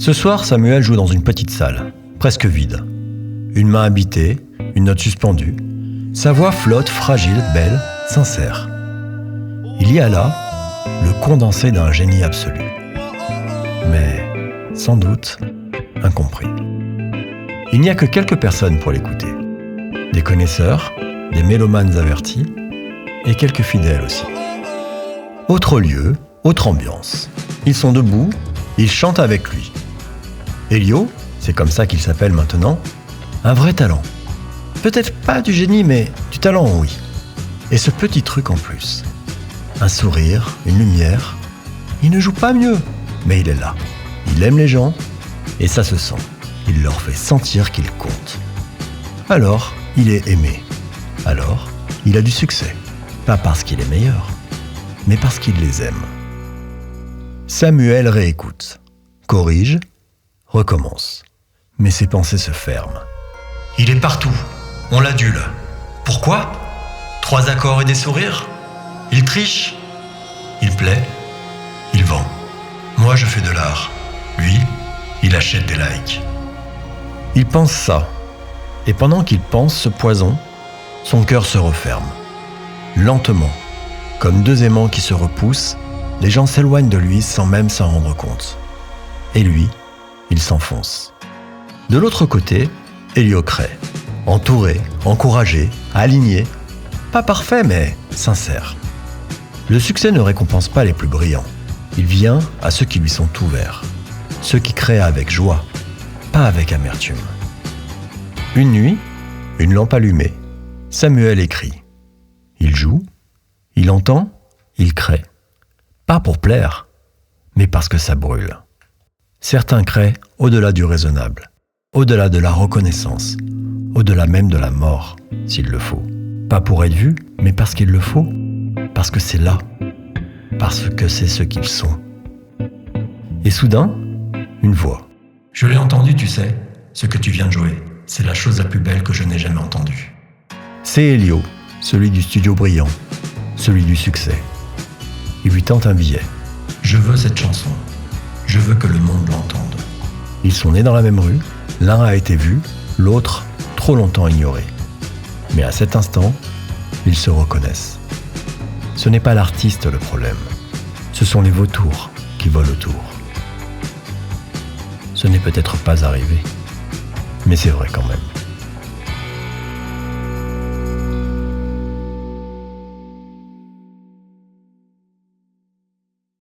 Ce soir, Samuel joue dans une petite salle, presque vide. Une main habitée, une note suspendue. Sa voix flotte, fragile, belle, sincère. Il y a là le condensé d'un génie absolu. Mais, sans doute, incompris. Il n'y a que quelques personnes pour l'écouter. Des connaisseurs, des mélomanes avertis, et quelques fidèles aussi. Autre lieu, autre ambiance. Ils sont debout, ils chantent avec lui. Elio, c'est comme ça qu'il s'appelle maintenant, un vrai talent. Peut-être pas du génie, mais du talent, oui. Et ce petit truc en plus. Un sourire, une lumière. Il ne joue pas mieux, mais il est là. Il aime les gens, et ça se sent. Il leur fait sentir qu'ils comptent. Alors, il est aimé. Alors, il a du succès. Pas parce qu'il est meilleur, mais parce qu'il les aime. Samuel réécoute, corrige, recommence. Mais ses pensées se ferment. Il est partout, on l'adule. Pourquoi ? 3 accords et des sourires ? Il triche ? Il plaît ? Il vend. Moi, je fais de l'art. Lui, il achète des likes. Il pense ça. Et pendant qu'il pense ce poison, son cœur se referme. Lentement, comme 2 aimants qui se repoussent, les gens s'éloignent de lui sans même s'en rendre compte. Et lui, il s'enfonce. De l'autre côté, Elio crée. Entouré, encouragé, aligné. Pas parfait, mais sincère. Le succès ne récompense pas les plus brillants. Il vient à ceux qui lui sont ouverts. Ceux qui créent avec joie, pas avec amertume. Une nuit, une lampe allumée, Samuel écrit. Il joue, il entend, il crée. Pas pour plaire, mais parce que ça brûle. Certains créent au-delà du raisonnable, au-delà de la reconnaissance, au-delà même de la mort, s'il le faut. Pas pour être vu, mais parce qu'il le faut, parce que c'est là, parce que c'est ce qu'ils sont. Et soudain, une voix. Je l'ai entendu, tu sais, ce que tu viens de jouer. C'est la chose la plus belle que je n'ai jamais entendue. C'est Elio, celui du studio brillant, celui du succès. Il lui tente un billet. Je veux cette chanson. Je veux que le monde l'entende. Ils sont nés dans la même rue. L'un a été vu, l'autre trop longtemps ignoré. Mais à cet instant, ils se reconnaissent. Ce n'est pas l'artiste le problème. Ce sont les vautours qui volent autour. Ce n'est peut-être pas arrivé, mais c'est vrai quand même.